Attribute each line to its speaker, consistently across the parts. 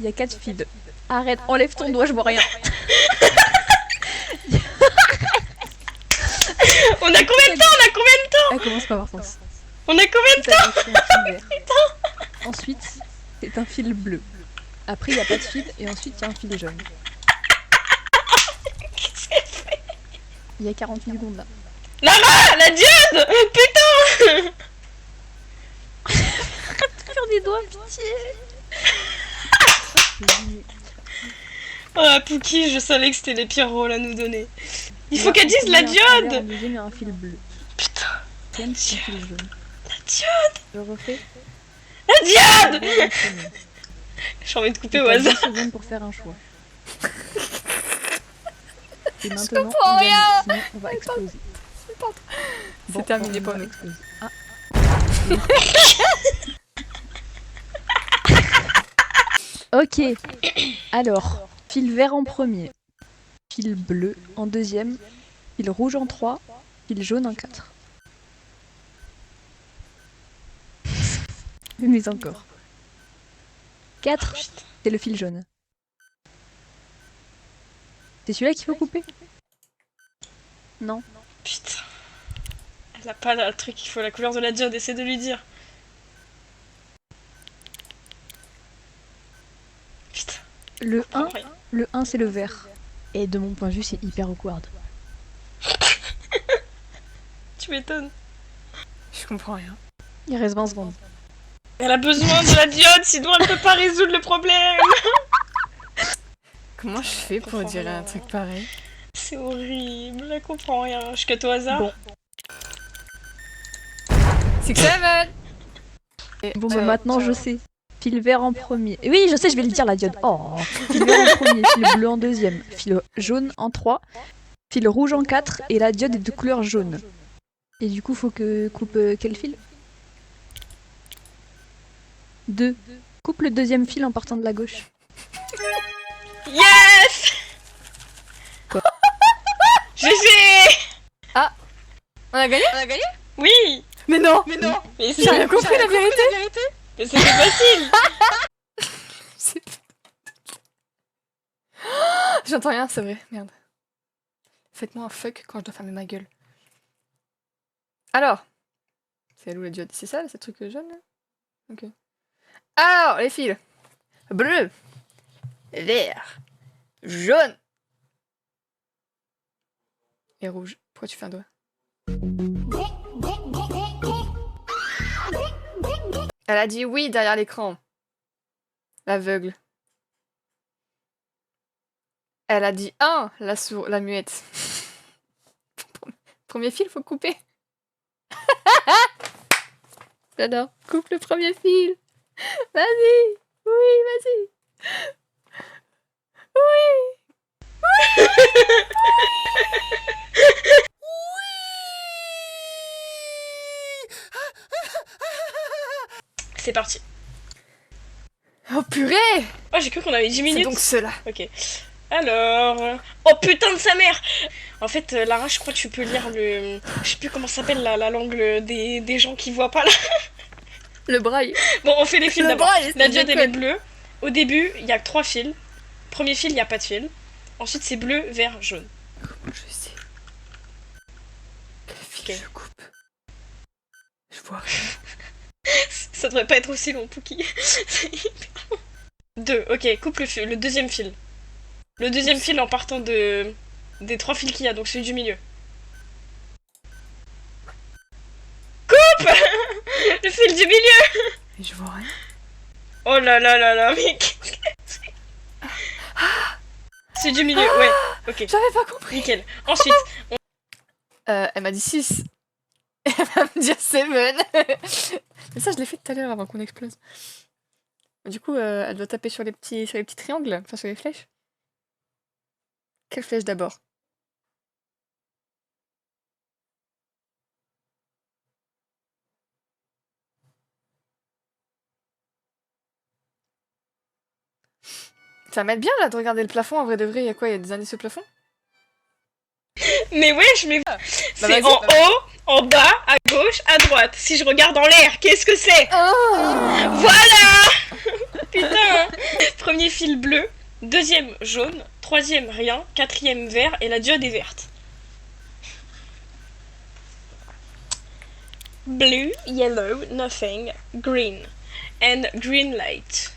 Speaker 1: Il y a 4 fils. Arrête, enlève ton doigt, je vois rien.
Speaker 2: On a combien de temps?
Speaker 1: Elle commence par avoir sens.
Speaker 2: On a combien de temps?
Speaker 1: Ensuite, c'est un fil bleu. Après, il n'y a pas de fil, et ensuite, il y a un fil jaune.
Speaker 2: Qu'est-ce qu'elle fait?
Speaker 1: Il y a 48 secondes là.
Speaker 2: Lara, la diode! Putain!
Speaker 1: Faire des doigts, pitié.
Speaker 2: Oh la Pookie, je savais que c'était les pires rôles à nous donner. Il faut qu'elle dise la diode!
Speaker 1: En deuxième, il y a un fil bleu.
Speaker 2: Putain,
Speaker 1: C'est un fil jaune.
Speaker 2: la diode!
Speaker 1: Je refais.
Speaker 2: La diode! J'ai envie de couper au
Speaker 1: T'as 10
Speaker 2: hasard.
Speaker 1: secondes pour faire un choix. Et maintenant,
Speaker 3: comprends rien.
Speaker 1: sinon, on va exploser.
Speaker 3: C'est terminé
Speaker 1: on
Speaker 3: pour
Speaker 1: va
Speaker 3: nous.
Speaker 1: exploser. Ah. Ok. Alors, fil vert en premier, fil bleu en deuxième, fil rouge en 3, fil jaune en 4. Mais encore. 4, c'est le fil jaune. C'est celui-là qu'il faut couper? Non.
Speaker 2: Putain. Elle a pas le truc, il faut la couleur de la diode, essaie de lui dire. Putain.
Speaker 1: Le 1,
Speaker 2: Rien.
Speaker 1: le 1 c'est le vert. Et de mon point de vue, c'est hyper awkward.
Speaker 2: Tu m'étonnes.
Speaker 3: Je comprends rien.
Speaker 1: Il reste 20 secondes.
Speaker 2: Elle a besoin de la diode, sinon elle peut pas résoudre le problème.
Speaker 3: Comment je fais pour
Speaker 2: comprends
Speaker 3: dire
Speaker 2: rien.
Speaker 3: un truc pareil?
Speaker 2: C'est horrible, elle comprend rien. Je cut au hasard.
Speaker 1: Bon.
Speaker 3: 6-7.
Speaker 1: Bon, bah maintenant je sais. Fil vert en premier. Et oui, je sais, je vais le dire la diode. Oh. Fil vert en premier, fil bleu en deuxième, fil jaune en 3, fil rouge en 4 et la diode est de couleur jaune. Et du coup, faut que coupe quel fil? 2. Coupe le deuxième fil en partant de la gauche.
Speaker 2: Yes.
Speaker 1: Quoi?
Speaker 2: GG.
Speaker 3: On a gagné?
Speaker 2: Oui.
Speaker 3: Mais non!
Speaker 2: Mais
Speaker 3: J'ai rien compris la vérité!
Speaker 2: Mais c'était facile.
Speaker 3: J'entends rien, c'est vrai, merde. Faites-moi un fuck quand je dois fermer ma gueule. Alors, c'est où la diode? C'est ça, ce truc jaune là? Ok. Alors, les fils. Bleu, vert, jaune et rouge. Pourquoi tu fais un doigt? Elle a dit oui derrière l'écran. L'aveugle. Elle a dit 1, la muette. Premier fil, faut couper. J'adore. Coupe le premier fil. Vas-y. Oui, vas-y. Oui.
Speaker 2: C'est parti.
Speaker 3: Oh purée.
Speaker 2: Oh, j'ai cru qu'on avait 10
Speaker 3: C'est
Speaker 2: minutes.
Speaker 3: donc cela.
Speaker 2: Ok. Alors... Oh putain de sa mère. En fait, Lara, je crois que tu peux lire le... Je sais plus comment ça s'appelle la langue des gens qui voient pas là.
Speaker 3: Le braille.
Speaker 2: Bon, on fait les fils
Speaker 3: Le
Speaker 2: d'abord.
Speaker 3: braille,
Speaker 2: La
Speaker 3: c'est
Speaker 2: diode,
Speaker 3: des
Speaker 2: elle est
Speaker 3: codes.
Speaker 2: bleue. Au début, il y a que 3 fils. Premier fil, il n'y a pas de fil. Ensuite, c'est bleu, vert, jaune.
Speaker 3: Je sais. Quel fil
Speaker 2: Ok.
Speaker 3: je coupe? Je vois rien.
Speaker 2: Ça devrait pas être aussi long, Pookie. 2, ok, coupe le deuxième fil. Le deuxième fil en partant des 3 fils qu'il y a, donc celui du milieu. Coupe le fil du milieu.
Speaker 3: Mais je vois rien.
Speaker 2: Oh là là là là, mais qu'est-ce que c'est? C'est du milieu, ouais, ok,
Speaker 3: J'avais pas compris.
Speaker 2: nickel. Ensuite,
Speaker 3: Elle m'a dit 6. Elle va me dire 7. Mais ça, je l'ai fait tout à l'heure avant qu'on explose. Du coup, elle doit taper sur les petits triangles, enfin sur les flèches. Quelle flèche d'abord? Ça m'aide bien là de regarder le plafond, en vrai de vrai, il y a quoi? Il y a des indices au plafond?
Speaker 2: mais wesh, mais c'est
Speaker 3: vas-y,
Speaker 2: en haut, en bas, à gauche, à droite. Si je regarde en l'air, qu'est-ce que c'est?
Speaker 3: Oh
Speaker 2: Voilà. Putain. Premier fil bleu, deuxième jaune, troisième rien, quatrième vert et la diode est verte. Blue, yellow, nothing, green. And green light.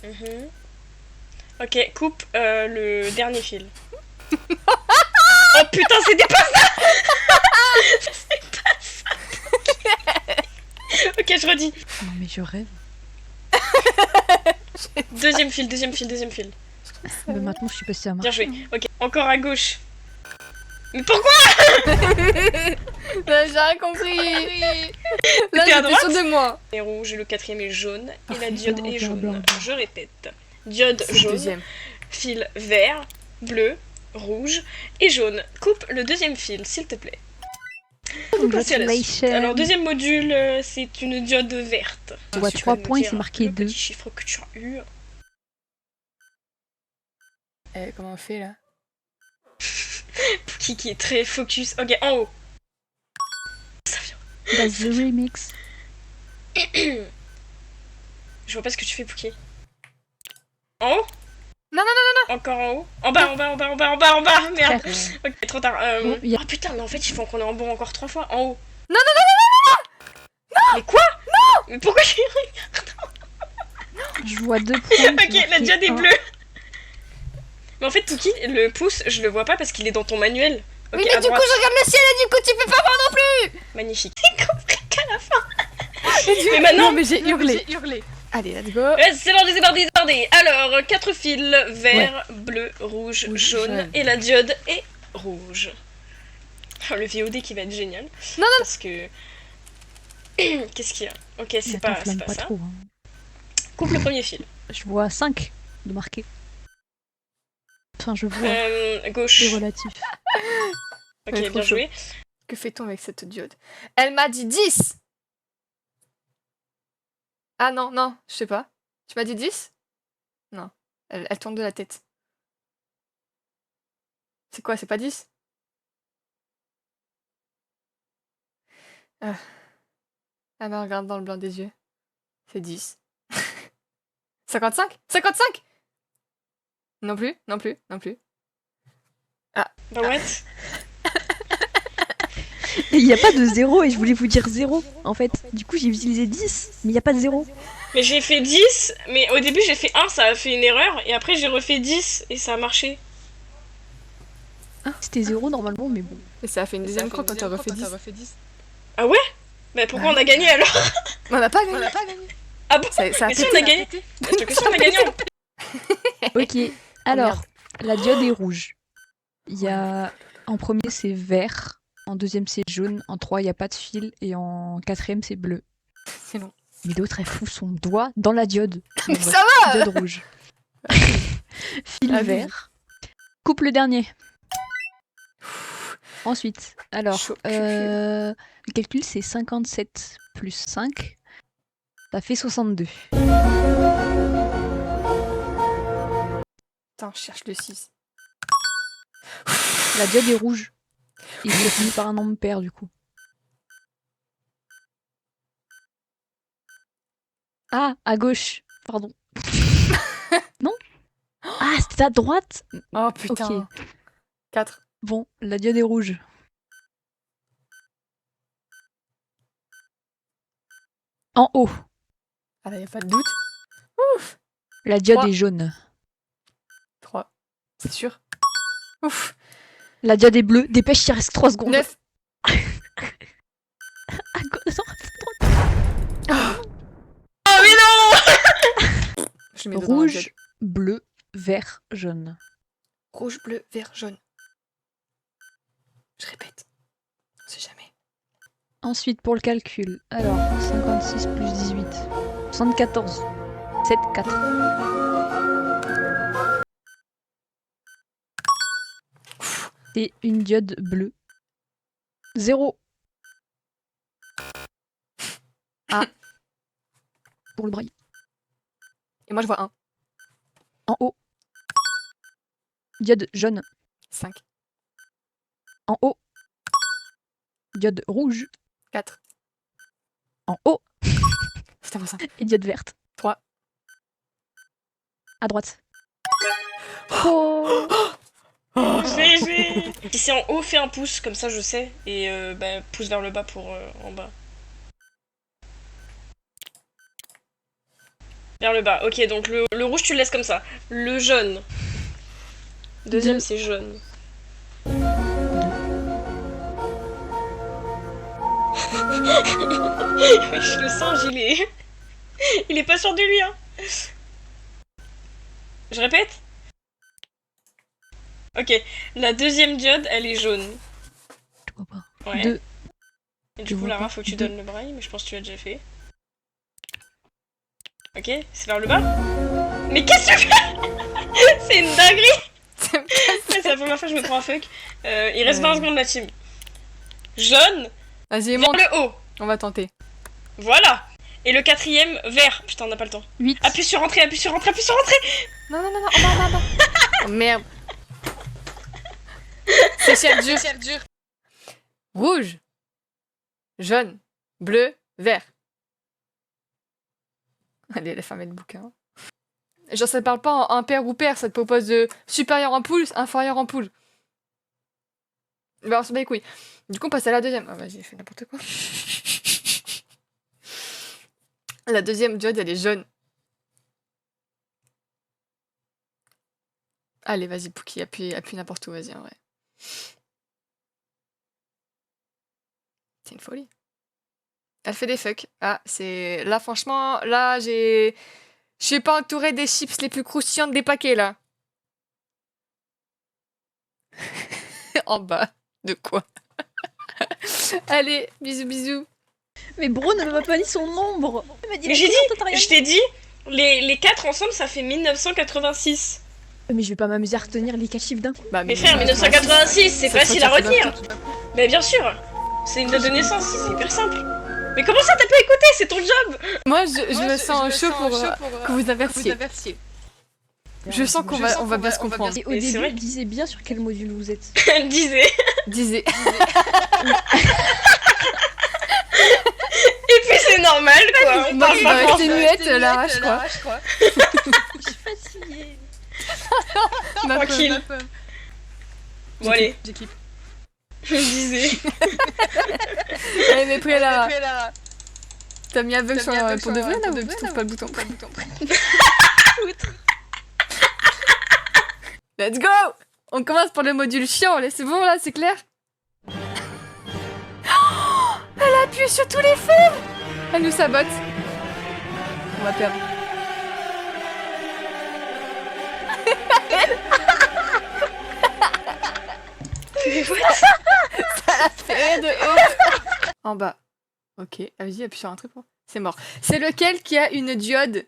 Speaker 2: Mhm. Ok, coupe le dernier fil. Oh putain, c'était pas ça. C'est pas ça. Ok, je redis.
Speaker 1: Non mais je rêve.
Speaker 2: Deuxième fil, deuxième fil, deuxième fil.
Speaker 1: Mais maintenant je suis passée à
Speaker 2: Bien
Speaker 1: marcher.
Speaker 2: joué. Ok, encore à gauche. Mais pourquoi?
Speaker 3: J'ai rien compris. Là,
Speaker 2: T'es à
Speaker 3: j'étais
Speaker 2: droite
Speaker 3: sûre de moi.
Speaker 2: est rouge, le quatrième est jaune et la
Speaker 1: Parfait,
Speaker 2: diode
Speaker 1: blanc,
Speaker 2: est
Speaker 1: blanc,
Speaker 2: jaune.
Speaker 1: blanc, blanc.
Speaker 2: Je répète. Diode
Speaker 3: C'est le
Speaker 2: jaune,
Speaker 3: deuxième.
Speaker 2: fil vert, bleu, rouge et jaune. Coupe le deuxième fil, s'il te plaît. On passe à la suite.
Speaker 1: Congratulations.
Speaker 2: Alors, deuxième module, c'est une diode verte.
Speaker 1: Tu vois
Speaker 2: Tu
Speaker 1: 3
Speaker 2: peux me
Speaker 1: points,
Speaker 2: dire
Speaker 1: c'est marqué
Speaker 2: le
Speaker 1: 2.
Speaker 2: petit chiffre que tu as eu.
Speaker 3: Comment on fait là?
Speaker 2: Qui est très focus. Ok, en haut. Ça vient.
Speaker 1: That's the remix.
Speaker 2: Je vois pas ce que tu fais, Pouki. En haut?
Speaker 3: Non, non,
Speaker 2: Encore en haut? En bas, en bas, en bas, en bas, en bas, en bas. Merde.
Speaker 1: Frère,
Speaker 2: Ok, trop tard.
Speaker 1: Bon, y a-
Speaker 2: Oh putain, mais en fait, il faut qu'on est en bon encore 3 fois. En haut.
Speaker 3: Non, non, non,
Speaker 2: Mais quoi? Non. Mais pourquoi j'ai...
Speaker 1: je vois 2 points.
Speaker 2: Ok, la diode est bleue. Mais en fait, Pouki, le pouce, je le vois pas parce qu'il est dans ton manuel. Ok,
Speaker 3: mais
Speaker 2: à
Speaker 3: du
Speaker 2: droite.
Speaker 3: coup, je regarde le ciel et du coup, tu peux pas voir non plus.
Speaker 2: Magnifique. J'ai compris qu'à la fin. Mais maintenant...
Speaker 3: Non, mais j'ai hurlé. Allez, let's go.
Speaker 2: C'est parti, c'est parti, c'est parti. Alors, 4 fils, vert, bleu, rouge,
Speaker 3: Rouge,
Speaker 2: jaune,
Speaker 3: jaune.
Speaker 2: et la diode est rouge. Oh, le VOD qui va être génial.
Speaker 3: Non, non.
Speaker 2: Parce que... Qu'est-ce qu'il y a? Ok, c'est pas ça.
Speaker 1: trop. Hein.
Speaker 2: Coupe le premier fil.
Speaker 1: Je vois 5 de marqué. Enfin, je vois.
Speaker 2: Gauche.
Speaker 1: C'est relatif.
Speaker 2: Ok,
Speaker 3: Ouais, trop
Speaker 2: bien
Speaker 3: chaud.
Speaker 2: joué.
Speaker 3: Que fait-on avec cette diode? Elle m'a dit 10. Ah non, non, je sais pas. Tu m'as dit 10? Non. Elle tourne de la tête. C'est quoi, c'est pas 10? Ah. Elle me regarde dans le blanc des yeux. C'est 10. 55? 55? Non plus, non plus, non plus.
Speaker 2: Bah what?
Speaker 1: Et il n'y a pas de 0 et je voulais vous dire 0 en fait. Du coup, j'ai utilisé 10, mais il n'y a pas de 0.
Speaker 2: Mais j'ai fait 10, mais au début j'ai fait 1, ça a fait une erreur, et après j'ai refait 10, et ça a marché.
Speaker 1: C'était 0 normalement, mais bon.
Speaker 3: Et ça a fait une deuxième croix quand t'as refait 10.
Speaker 2: Ah ouais? Bah pourquoi on a gagné alors?
Speaker 3: Mais on n'a pas gagné.
Speaker 2: Ah bon?
Speaker 3: Ça a
Speaker 2: Mais si
Speaker 3: pété.
Speaker 2: on a gagné! Parce que si on a gagné,
Speaker 1: Ok, alors, la diode est rouge. Il y a... En premier, c'est vert. En deuxième, c'est jaune. En 3, il n'y a pas de fil. Et en quatrième, c'est bleu.
Speaker 3: C'est long.
Speaker 1: Mais l'autre, elle fout son doigt dans la diode.
Speaker 3: Mais
Speaker 1: Bon,
Speaker 3: ça
Speaker 1: bref, diode rouge. Fil
Speaker 3: Ah oui.
Speaker 1: vert. Coupe le dernier. Ensuite, alors,
Speaker 3: Chaud.
Speaker 1: le calcul, c'est 57 plus 5. Ça fait 62.
Speaker 3: Attends, je cherche le 6.
Speaker 1: La diode est rouge. Et c'est fini par un nombre pair, du coup. Ah, à gauche. Pardon. Non? Ah, c'était à droite?
Speaker 3: Oh putain.
Speaker 1: Ok.
Speaker 3: 4.
Speaker 1: Bon, la diode est rouge. En haut,
Speaker 3: Ah là, y a pas de doute.
Speaker 1: la diode
Speaker 3: 3.
Speaker 1: est jaune.
Speaker 3: 3. C'est sûr. Ouf.
Speaker 1: La diode est bleue. Dépêche, il reste 3 secondes.
Speaker 3: 9.
Speaker 1: À gauche, non,
Speaker 2: oh mais non!
Speaker 3: Je mets dedans la diode.
Speaker 1: rouge, bleu, vert, jaune.
Speaker 3: Rouge, bleu, vert, jaune. Je répète. On sait jamais.
Speaker 1: Ensuite, pour le calcul, alors 56 plus 18, 74, 7, 4. C'est une diode bleue. 0. Ah. Pour le braille.
Speaker 3: Et moi, je vois 1.
Speaker 1: En haut. Diode jaune.
Speaker 3: 5.
Speaker 1: En haut. Diode rouge.
Speaker 3: 4.
Speaker 1: En haut,
Speaker 3: C'est avant ça.
Speaker 1: et diode verte.
Speaker 3: 3.
Speaker 1: À droite. Oh.
Speaker 2: GG. Si c'est en haut, fais un pouce, comme ça je sais. Et pouce vers le bas pour en bas. Vers le bas. Ok, donc le rouge, tu le laisses comme ça. Le jaune. Deuxième,
Speaker 1: Deux.
Speaker 2: c'est jaune. Wesh, le singe, il est pas sûr de lui, hein. Je répète. Ok, la deuxième diode, elle est jaune.
Speaker 1: Je vois pas.
Speaker 2: Ouais.
Speaker 1: 2.
Speaker 2: Et
Speaker 1: Je
Speaker 2: du coup,
Speaker 1: vois
Speaker 2: Lara,
Speaker 1: pas.
Speaker 2: faut que tu
Speaker 1: Deux.
Speaker 2: donnes le braille, mais je pense que tu l'as déjà fait. Ok, c'est vers le bas. Mais qu'est-ce que tu fais? C'est une dinguerie. C'est la première fois que je me prends un fuck. Il reste 20 secondes la team. Jaune,
Speaker 3: Vas-y,
Speaker 2: vers
Speaker 3: monte.
Speaker 2: le haut.
Speaker 3: On va tenter.
Speaker 2: Voilà. Et le quatrième, vert. Putain, on n'a pas le temps.
Speaker 1: 8.
Speaker 2: Appuie sur entrée, appuie sur entrée, appuie sur entrée.
Speaker 3: Non, non, non, non, en bas. Oh merde. C'est cher dur. Rouge, jaune, bleu, vert. Allez, la femme est le bouquin. Genre, ça te parle pas en impair ou pair, ça te propose de supérieur en poule, inférieur en poule. Bah, on s'en bat les couilles. Du coup, on passe à la deuxième. Ah, vas-y, j'ai fait n'importe quoi. La deuxième diode, elle est jaune. Allez, vas-y, Pookie, appuie n'importe où, vas-y, en vrai. C'est une folie. Elle fait des fucks. Ah, c'est... Là, franchement, là, j'ai... Je suis pas entourée des chips les plus croustillantes des paquets, là. En bas. De quoi? Allez, bisous, bisous.
Speaker 1: Mais Bro ne m'a pas dit son nombre. Il m'a dit
Speaker 2: Mais
Speaker 1: la
Speaker 2: j'ai
Speaker 1: couleur, toi, t'as rien
Speaker 2: Je t'ai dit, les 4 ensemble, ça fait 1986.
Speaker 1: Mais je vais pas m'amuser à retenir les 4 chiffres d'un coup.
Speaker 3: Bah,
Speaker 2: Mais frère, 1986, c'est facile à retenir.
Speaker 3: retenir.
Speaker 2: Mais bien sûr, c'est une date de naissance, c'est hyper simple. Mais comment ça t'as pas écouté? C'est ton job.
Speaker 3: Moi, je me sens chaud pour que vous aversiez. Je sens qu'on va bien se comprendre.
Speaker 1: Et au
Speaker 2: Et c'est
Speaker 1: début,
Speaker 2: vrai.
Speaker 1: disais bien sur quel module vous êtes.
Speaker 2: Disais.
Speaker 3: Disais.
Speaker 2: Et puis c'est normal quoi. On
Speaker 3: Moi,
Speaker 2: parle
Speaker 3: je
Speaker 2: pas
Speaker 3: vais
Speaker 2: français.
Speaker 3: rester muette, Lara, je crois.
Speaker 1: Je suis fatiguée.
Speaker 3: Ma pauvre,
Speaker 2: Tranquille.
Speaker 3: ma pauvre.
Speaker 2: Bon allez,
Speaker 3: J'équipe.
Speaker 2: je disais.
Speaker 3: Allez, mais prêt, Lara. T'as mis aveugle pour de vrai, là, ou tu trouves pas le bouton? Let's go! On commence par le module chiant, là, c'est bon, là, c'est clair? Oh, elle a appuyé sur tous les feux! Elle nous sabote. On va perdre. Fait de ouf. En bas. Ok, ah, vas-y, appuie sur un truc. C'est mort. C'est lequel qui a une diode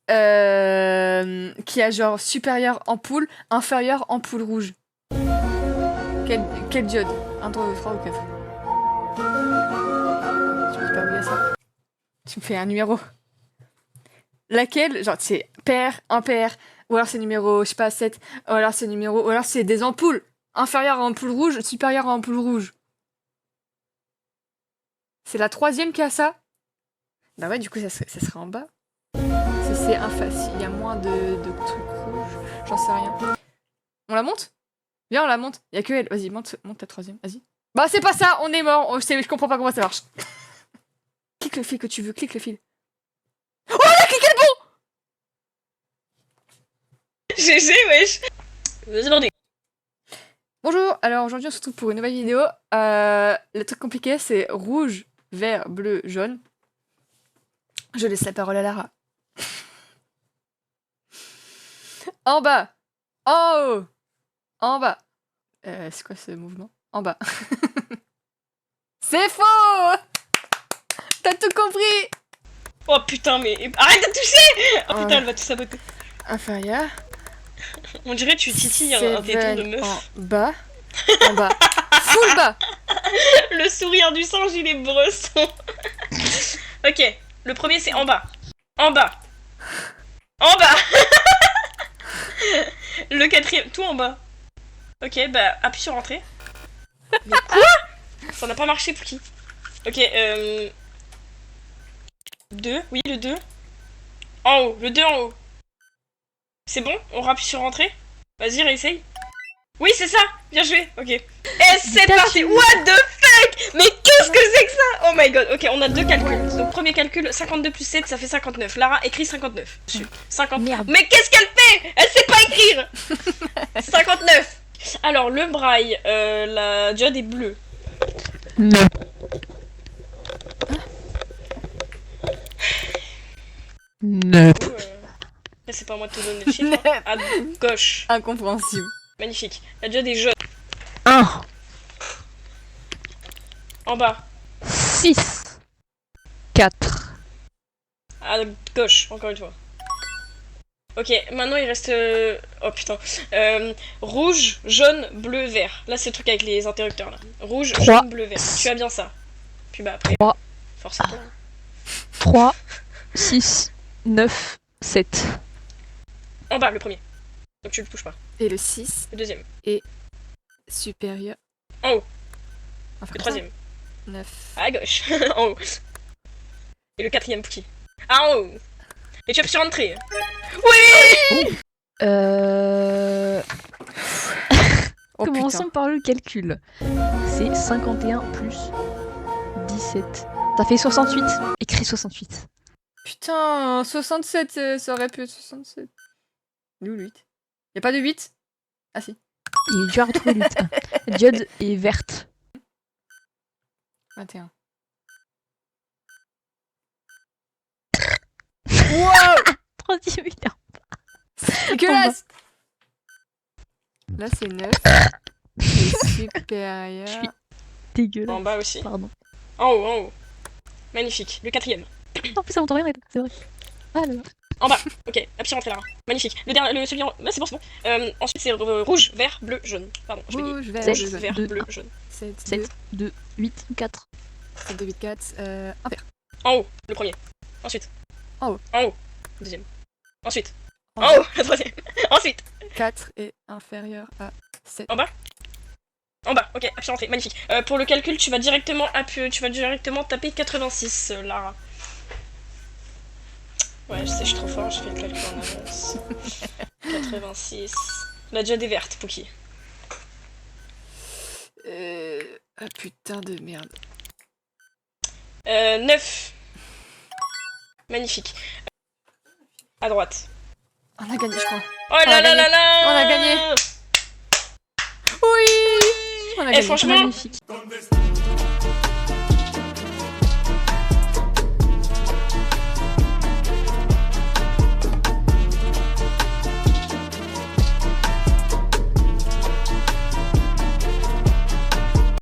Speaker 3: qui a genre supérieur ampoule, inférieur ampoule rouge? Quelle diode? 1, 3 ou 4? Je peux pas oublier ça. Tu me fais un numéro. Laquelle? Genre, c'est pair, impair, ou alors c'est numéro, je sais pas, 7, ou alors c'est numéro, ou alors c'est des ampoules. Inférieur à ampoule rouge, supérieur à ampoule rouge. C'est la troisième qui a ça? Bah ouais, du coup, ça serait en bas. Si c'est infacile, il y a moins de trucs rouges, j'en sais rien. On la monte? Viens, on la monte. Il y a que elle. Vas-y, monte ta troisième, vas-y. Bah c'est pas ça, on est mort. Je comprends pas comment ça marche. Clique le fil que tu veux, clique le fil. Oh, elle a cliqué le bon!
Speaker 2: GG, wesh. Vas-y, bordé.
Speaker 3: Bonjour, alors aujourd'hui on se retrouve pour une nouvelle vidéo. Le truc compliqué c'est rouge, vert, bleu, jaune. Je laisse la parole à Lara. En bas, en haut, en bas. C'est quoi ce mouvement? En bas. C'est faux! T'as tout compris!
Speaker 2: Oh putain, mais arrête de toucher. Oh putain, elle va tout saboter.
Speaker 3: Inférieur.
Speaker 2: On dirait que tu titilles un téton de meuf.
Speaker 3: En bas. En bas. Full bas!
Speaker 2: Le sourire du singe, il est bresson. Ok, le premier c'est en bas. En bas. En bas. Le quatrième, tout en bas. Ok, bah appuie sur entrée. Mais quoi? Ça n'a pas marché, Pouki. Ok, 2. Oui, le 2. En haut, le 2 en haut. C'est bon? On rappuie sur entrée? Vas-y, réessaye. Oui, c'est ça! Bien joué! Ok. Et c'est parti! What the fuck! Mais qu'est-ce que c'est que ça? Oh my god. Ok, on a 2 calculs. Donc, premier calcul, 52 plus 7, ça fait 59. Lara écrit 59. 50.
Speaker 1: Merde.
Speaker 2: Mais qu'est-ce qu'elle fait? Elle sait pas écrire! 59. Alors, le braille, la diode est bleue.
Speaker 1: Non. Non.
Speaker 2: Là, c'est pas à moi de te donner le chiffre. Hein. À gauche.
Speaker 3: Incompréhensible.
Speaker 2: Magnifique. La diode est jaune.
Speaker 1: 1,
Speaker 2: En bas.
Speaker 1: 6, 4.
Speaker 2: À gauche, encore une fois. Ok, maintenant il reste... Oh putain. Rouge, jaune, bleu, vert. Là, c'est le truc avec les interrupteurs, là. Rouge,
Speaker 1: 3.
Speaker 2: jaune, bleu, vert. Tu as bien ça. Puis bah après...
Speaker 1: 3.
Speaker 2: Force à toi.
Speaker 1: 3, 6, 9, 7.
Speaker 2: En bas, le premier. Donc tu le touches pas.
Speaker 3: Et le 6
Speaker 2: Le deuxième.
Speaker 3: supérieur.
Speaker 2: En haut.
Speaker 3: Enfin,
Speaker 2: Le troisième.
Speaker 3: 9.
Speaker 2: À gauche. En haut. Et le quatrième, Pouki. Ah, en haut. Et tu appuies sur entrée. Oui!
Speaker 3: Oh,
Speaker 1: Commençons
Speaker 3: putain.
Speaker 1: par le calcul. C'est 51 plus 17. Ça fait 68. Écris 68.
Speaker 3: Putain, 67, ça aurait pu être 67. Où le 8? Y'a pas de 8? Ah si.
Speaker 1: Il est dur à retrouver le 8. La diode est verte.
Speaker 3: 21. Wow!
Speaker 1: Troisième étape.
Speaker 3: Dégueulasse! Là c'est 9. C'est supérieur.
Speaker 1: Je suis dégueulasse.
Speaker 2: En bas aussi.
Speaker 1: Pardon.
Speaker 2: En haut, en haut. Magnifique. Le quatrième.
Speaker 1: En plus, ça m'entend rien, c'est vrai. Ah là là.
Speaker 2: En bas. Ok, appuie sur entrée là. Magnifique. Le dernier, celui en... Ah, c'est bon, c'est bon. Ensuite, c'est rouge, vert, bleu, jaune. Pardon, je l'ai dit.
Speaker 3: Rouge, vert,
Speaker 1: Sept.
Speaker 3: bleu,
Speaker 2: Vert,
Speaker 1: Deux.
Speaker 2: bleu, jaune.
Speaker 3: 7,
Speaker 1: 7, 2, 8, 4.
Speaker 3: 7, 2, 8, 4. Un vert.
Speaker 2: En haut, le premier. Ensuite.
Speaker 3: En haut.
Speaker 2: En haut. Le deuxième. Ensuite.
Speaker 3: En
Speaker 2: En haut, le troisième. Ensuite.
Speaker 3: 4 est inférieur à 7.
Speaker 2: En bas. En bas, ok, appuie sur entrée, magnifique. Pour le calcul, tu vas directement taper 86, Lara. Ouais, je sais, je suis trop fort, j'ai fait le calcul en avance. 86. La diode est verte, Pouki.
Speaker 3: Ah putain de merde.
Speaker 2: 9. Magnifique. À droite.
Speaker 3: On a gagné, je crois.
Speaker 2: Oh là là là là!
Speaker 3: On a gagné. Oui! On a
Speaker 2: Et
Speaker 3: gagné.
Speaker 2: franchement,
Speaker 1: Magnifique.